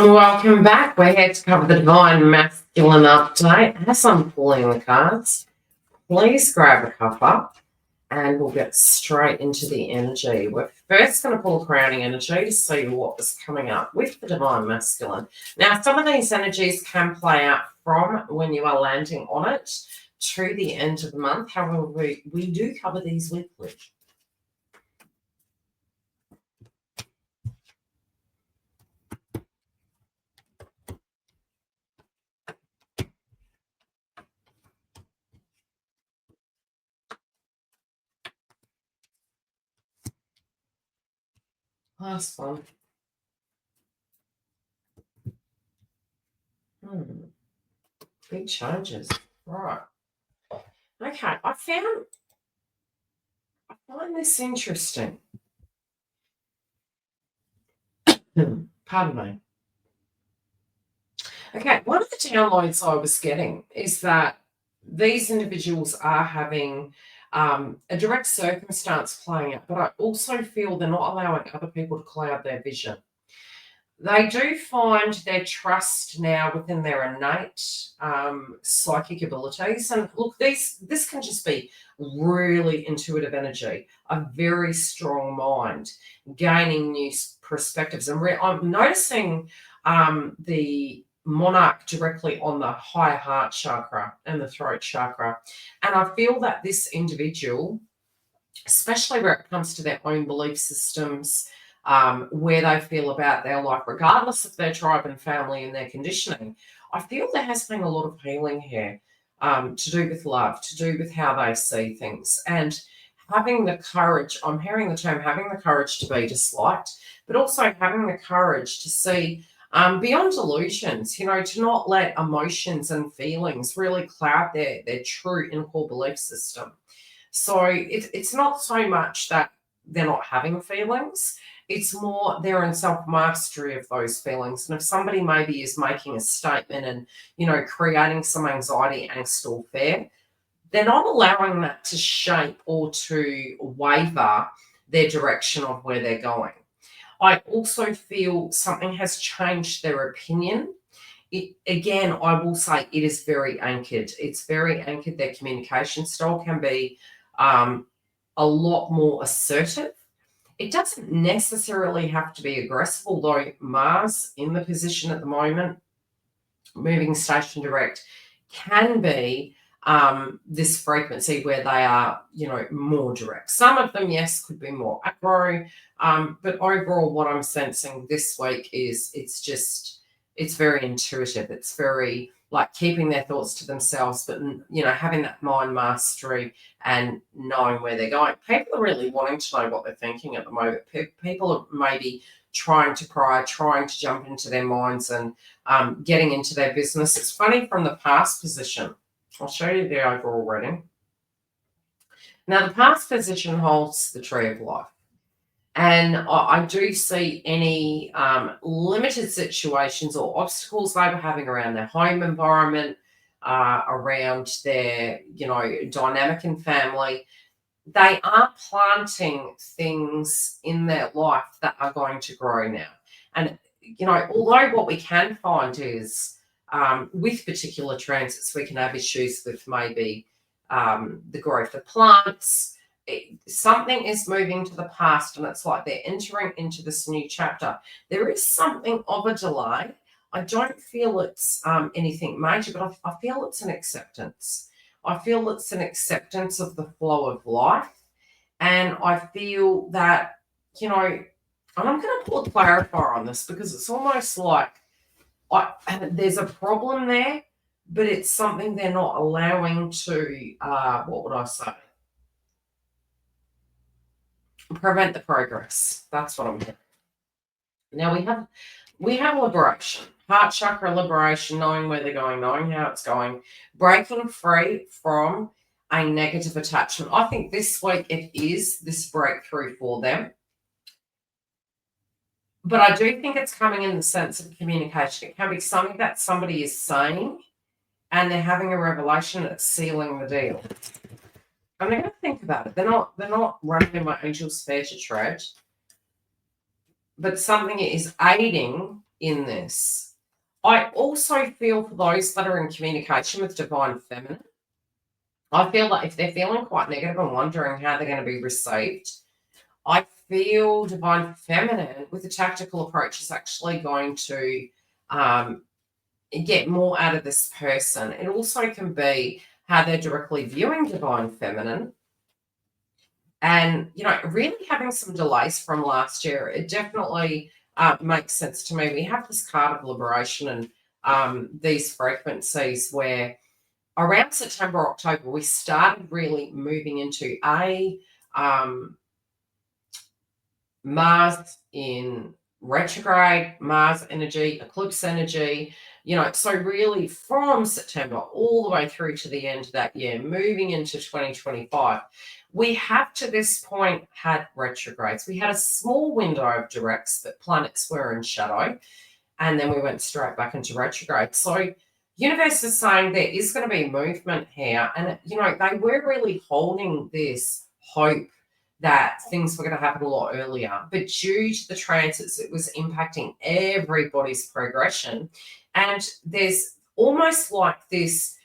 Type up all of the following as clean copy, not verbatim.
Welcome back. We're here to cover the Divine Masculine update. As I'm pulling the cards, please grab a cuppa and we'll get straight into the energy. We're first going to pull crowning energy to see what is coming up with the Divine Masculine. Now, some of these energies can play out from when you are landing on it to the end of the month. However, we do cover these weekly. Last one. Big changes. Right. Okay, I find this interesting. Pardon me. Okay, one of the downloads I was getting is that these individuals are having a direct circumstance playing out, but I also feel they're not allowing other people to cloud their vision. They do find their trust now within their innate psychic abilities. And look, this can just be really intuitive energy, a very strong mind, gaining new perspectives. And I'm noticing the monarch directly on the higher heart chakra and the throat chakra. And I feel that this individual, especially where it comes to their own belief systems, where they feel about their life, regardless of their tribe and family and their conditioning, I feel there has been a lot of healing here to do with love, to do with how they see things. And having the courage, I'm hearing the term having the courage to be disliked, but also having the courage to see beyond illusions, to not let emotions and feelings really cloud their true inner core belief system. So it's not so much that they're not having feelings, it's more they're in self-mastery of those feelings. And if somebody maybe is making a statement and, creating some anxiety, angst, or fear, they're not allowing that to shape or to waver their direction of where they're going. I also feel something has changed their opinion. Again, I will say it is very anchored. It's very anchored. Their communication style can be a lot more assertive. It doesn't necessarily have to be aggressive, although Mars in the position at the moment, moving station direct, can be this frequency where they are, more direct. Some of them, yes, could be more aggro, but overall what I'm sensing this week is it's very intuitive. It's very like keeping their thoughts to themselves, but, having that mind mastery and knowing where they're going. People are really wanting to know what they're thinking at the moment. People are maybe trying to pry, trying to jump into their minds and getting into their business. It's funny from the past position. I'll show you the overall reading. Now, the past position holds the Tree of Life. And I do see any limited situations or obstacles they were having around their home environment, around their, dynamic and family. They are planting things in their life that are going to grow now. And, although what we can find is with particular transits, we can have issues with maybe the growth of plants. Something is moving to the past and it's like they're entering into this new chapter. There is something of a delay. I don't feel it's anything major, but I feel it's an acceptance. I feel it's an acceptance of the flow of life. And I feel that, and I'm going to pull a clarifier on this because it's almost like there's a problem there, but it's something they're not allowing to, what would I say? Prevent the progress. That's what I'm hearing. Now we have liberation, heart chakra liberation, knowing where they're going, knowing how it's going, breaking free from a negative attachment. I think this week it is this breakthrough for them. But I do think it's coming in the sense of communication. It can be something that somebody is saying and they're having a revelation that's sealing the deal. I'm going to think about it. They're not running in my angel's sphere to tread, but something is aiding in this. I also feel for those that are in communication with divine feminine, I feel like if they're feeling quite negative and wondering how they're going to be received, I feel divine feminine with a tactical approach is actually going to get more out of this person. It also can be how they're directly viewing divine feminine. And, really having some delays from last year, it definitely makes sense to me. We have this card of liberation and these frequencies where around September, October, we started really moving into Mars in retrograde, Mars energy, eclipse energy, so really from September all the way through to the end of that year, moving into 2025, we have to this point had retrogrades. We had a small window of directs, but planets were in shadow, and then we went straight back into retrograde. So universe is saying there is going to be movement here, and they were really holding this hope that things were going to happen a lot earlier, but due to the transits, it was impacting everybody's progression. And there's almost like this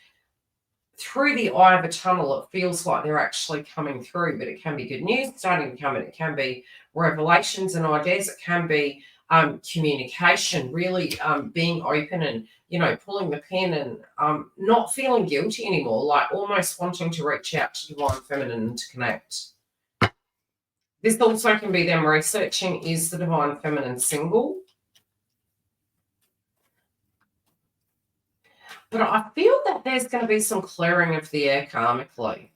through the eye of a tunnel, it feels like they're actually coming through, but it can be good news starting to come in. It can be revelations and ideas. It can be communication, really being open and, pulling the pen and not feeling guilty anymore, like almost wanting to reach out to divine feminine and to connect. This also can be them researching, is the divine feminine single? But I feel that there's going to be some clearing of the air karmically.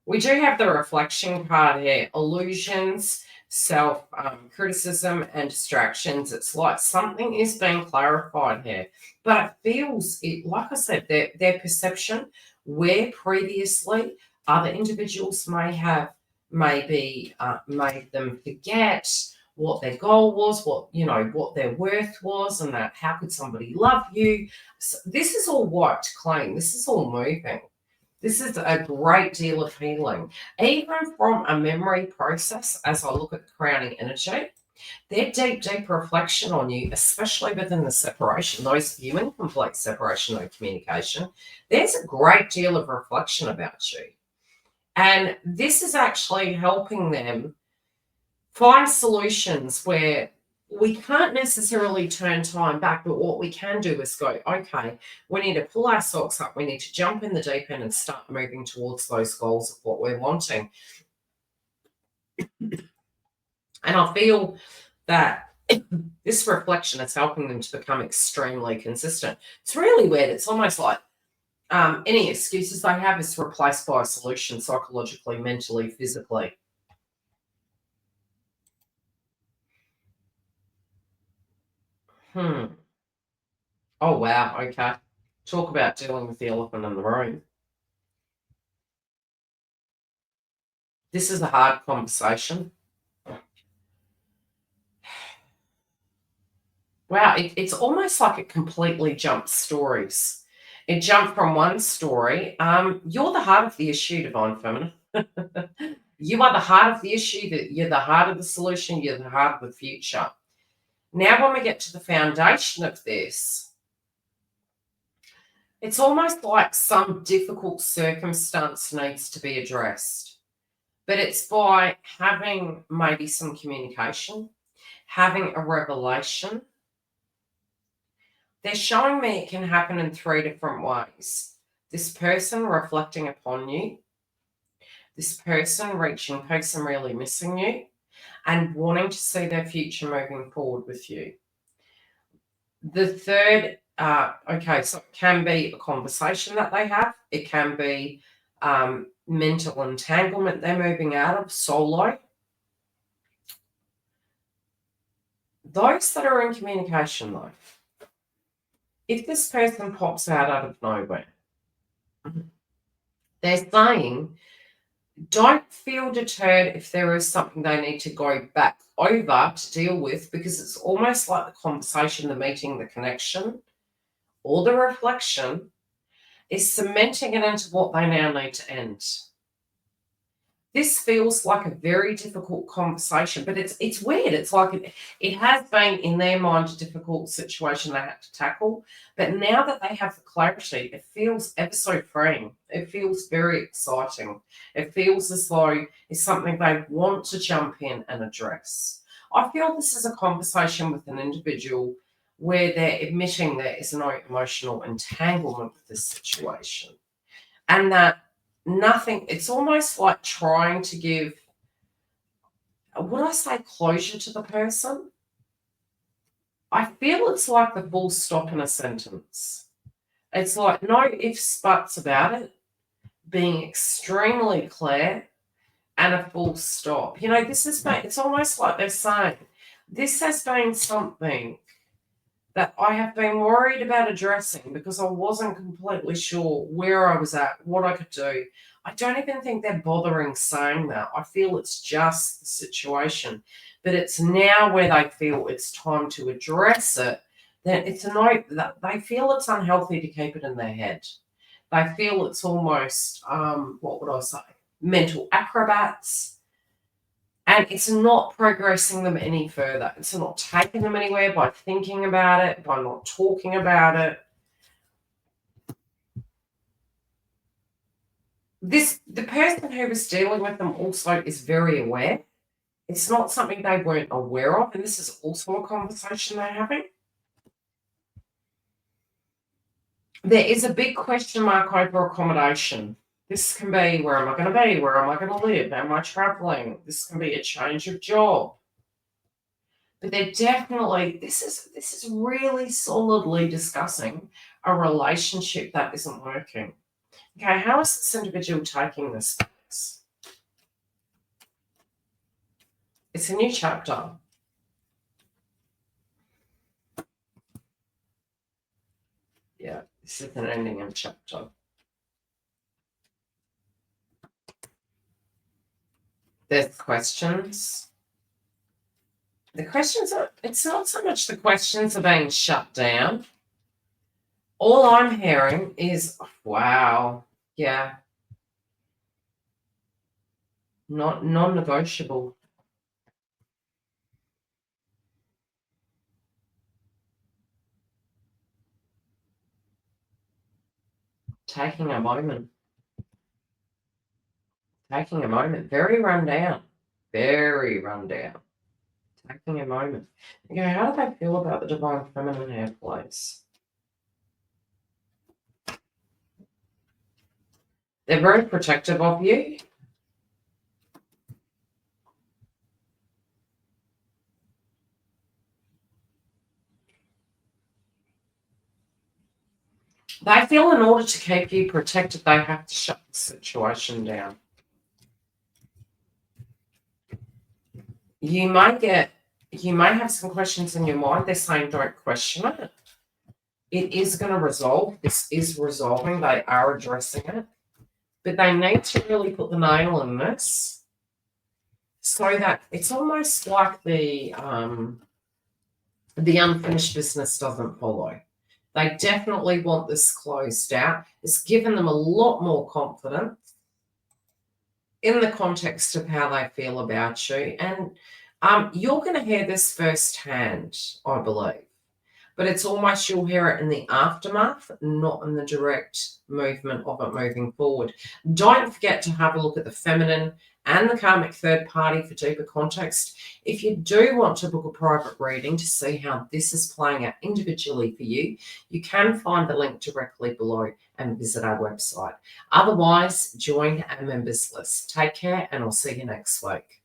We do have the reflection card here, illusions, self-criticism, and distractions. It's like something is being clarified here. But it feels, like I said, their perception, where previously other individuals may have maybe made them forget what their goal was, what their worth was, and that how could somebody love you. So this is all wiped clean. This is all moving. This is a great deal of healing, even from a memory process. As I look at the crowning energy, their deep reflection on you, especially within the separation, those of you in complete separation, no communication, there's a great deal of reflection about you. And this is actually helping them find solutions where we can't necessarily turn time back, but what we can do is go, okay, we need to pull our socks up. We need to jump in the deep end and start moving towards those goals of what we're wanting. And I feel that this reflection is helping them to become extremely consistent. It's really weird. It's almost like any excuses they have is replaced by a solution psychologically, mentally, physically. Oh, wow. Okay. Talk about dealing with the elephant in the room. This is a hard conversation. Wow, it's almost like it completely jumped stories. It jumped from one story. You're the heart of the issue, divine feminine. You are the heart of the issue. You're the heart of the solution. You're the heart of the future. Now, when we get to the foundation of this, it's almost like some difficult circumstance needs to be addressed. But it's by having maybe some communication, having a revelation. They're showing me it can happen in 3 different ways. This person reflecting upon you, this person reaching peace and really missing you, and wanting to see their future moving forward with you. The third, so it can be a conversation that they have. It can be mental entanglement they're moving out of, solo. Those that are in communication, though, if this person pops out of nowhere, they're saying, don't feel deterred if there is something they need to go back over to deal with, because it's almost like the conversation, the meeting, the connection, or the reflection is cementing it into what they now need to end. This feels like a very difficult conversation, but it's weird. It's like it has been in their mind a difficult situation they had to tackle, but now that they have the clarity, it feels ever so freeing. It feels very exciting. It feels as though it's something they want to jump in and address. I feel this is a conversation with an individual where they're admitting there is no emotional entanglement with this situation, and that nothing, it's almost like trying to give, would I say closure to the person? I feel it's like the full stop in a sentence. It's like no ifs, buts about it, being extremely clear and a full stop. This has been, it's almost like they're saying, this has been something that I have been worried about addressing because I wasn't completely sure where I was at, what I could do. I don't even think they're bothering saying that. I feel it's just the situation. But it's now where they feel it's time to address it, that it's a note that they feel it's unhealthy to keep it in their head. They feel it's almost, what would I say, mental acrobats. And it's not progressing them any further. It's not taking them anywhere by thinking about it, by not talking about it. The person who was dealing with them also is very aware. It's not something they weren't aware of, and this is also a conversation they're having. There is a big question mark over accommodation. This can be, where am I going to be? Where am I going to live? Am I traveling? This can be a change of job. But they're definitely, this is really solidly discussing a relationship that isn't working. Okay, how is this individual taking this? It's a new chapter. Yeah, this is an ending of chapter. There's questions. The questions are, it's not so much the questions are being shut down. All I'm hearing is, wow, yeah, not non-negotiable. Taking a moment. Taking a moment. Very run down. Very run down. Taking a moment. Okay, how do they feel about the divine feminine hair place? They're very protective of you. They feel in order to keep you protected, they have to shut the situation down. You may have some questions in your mind. They're saying don't question it. It is going to resolve. This is resolving. They are addressing it. But they need to really put the nail in this so that it's almost like the unfinished business doesn't follow. They definitely want this closed out. It's given them a lot more confidence in the context of how they feel about you. And you're going to hear this firsthand, I believe. But it's almost you'll hear it in the aftermath, not in the direct movement of it moving forward. Don't forget to have a look at the feminine and the karmic third party for deeper context. If you do want to book a private reading to see how this is playing out individually for you, you can find the link directly below and visit our website. Otherwise, join our members list. Take care, and I'll see you next week.